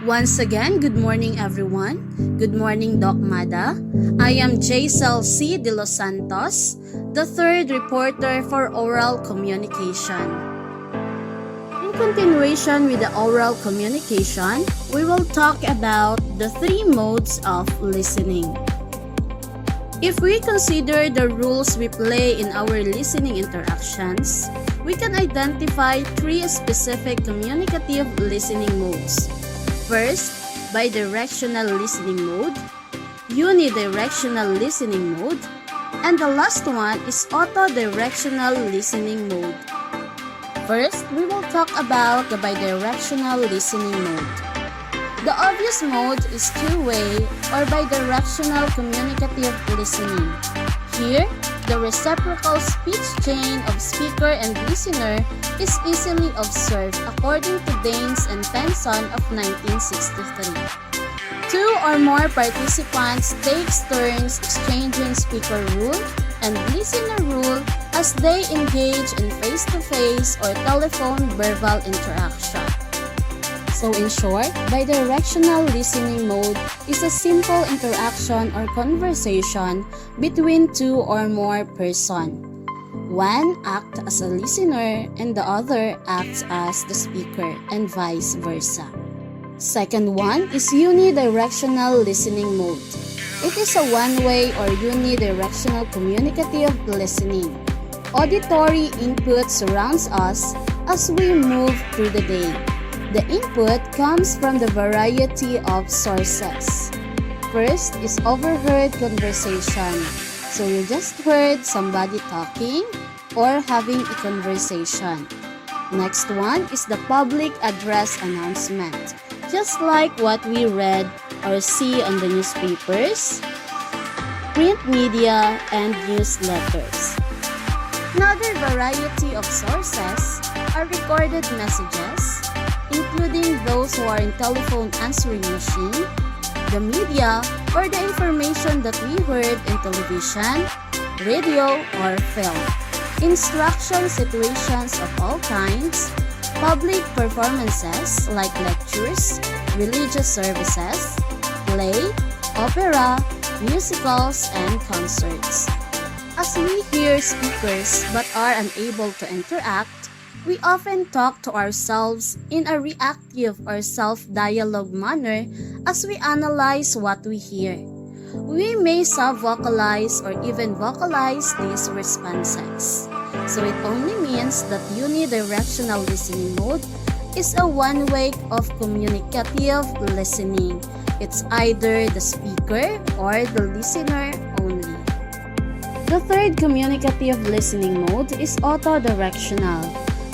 Once again, good morning everyone. Good morning, Doc Mada. I am Jaisel C. De Los Santos, the third reporter for oral communication. In continuation with the oral communication, we will talk about the three modes of listening. If we consider the rules we play in our listening interactions, we can identify three specific communicative listening modes. First, bidirectional listening mode, unidirectional listening mode, and the last one is autodirectional listening mode. First, we will talk about the bidirectional listening mode. The obvious mode is two-way or bidirectional communicative listening. Here, the reciprocal speech chain of speaker and listener is easily observed according to Daines and Penson of 1963. Two or more participants takes turns exchanging speaker rule and listener rule as they engage in face-to-face or telephone verbal interaction. So in short, bidirectional listening mode is a simple interaction or conversation between two or more persons. One acts as a listener and the other acts as the speaker and vice versa. Second one is unidirectional listening mode. It is a one-way or unidirectional communicative listening. Auditory input surrounds us as we move through the day. The input comes from the variety of sources. First is overheard conversation. So you just heard somebody talking or having a conversation. Next one is the public address announcement. Just like what we read or see on the newspapers, print media, and newsletters. Another variety of sources are recorded messages, including those who are in telephone answering machine, the media, or the information that we heard in television, radio, or film. Instruction situations of all kinds, public performances like lectures, religious services, play, opera, musicals, and concerts. As we hear speakers but are unable to interact, we often talk to ourselves in a reactive or self-dialogue manner as we analyze what we hear. We may sub-vocalize or even vocalize these responses. So it only means that unidirectional listening mode is a one-way of communicative listening. It's either the speaker or the listener only. The third communicative listening mode is autodirectional.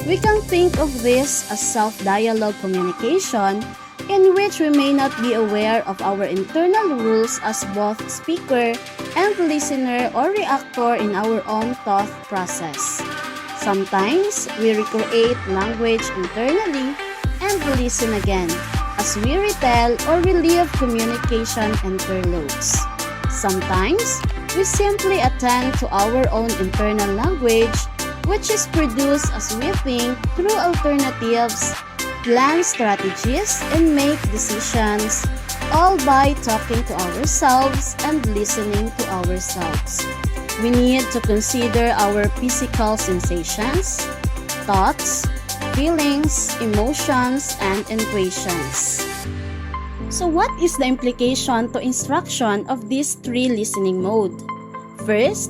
We can think of this as self-dialogue communication in which we may not be aware of our internal rules as both speaker and listener or reactor in our own thought process. Sometimes, we recreate language internally and listen again as we retell or relive communication interludes. Sometimes, we simply attend to our own internal language, which is produced as we think through alternatives, plan strategies, and make decisions, all by talking to ourselves and listening to ourselves. We need to consider our physical sensations, thoughts, feelings, emotions, and intuitions. So what is the implication to instruction of these three listening modes? First,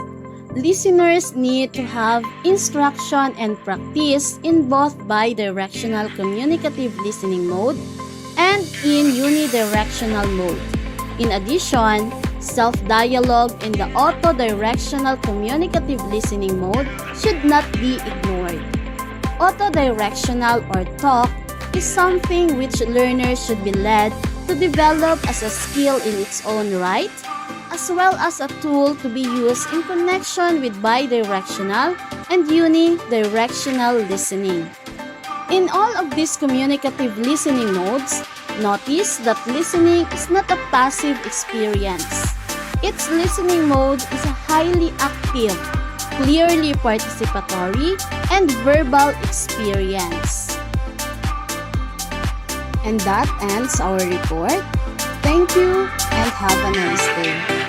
listeners need to have instruction and practice in both bidirectional communicative listening mode and in unidirectional mode. In addition, self-dialogue in the autodirectional communicative listening mode should not be ignored. Autodirectional or talk is something which learners should be led to develop as a skill in its own right, as well as a tool to be used in connection with bidirectional and unidirectional listening. In all of these communicative listening modes, notice that listening is not a passive experience. Its listening mode is a highly active, clearly participatory, and verbal experience. And that ends our report. Thank you and have a nice day.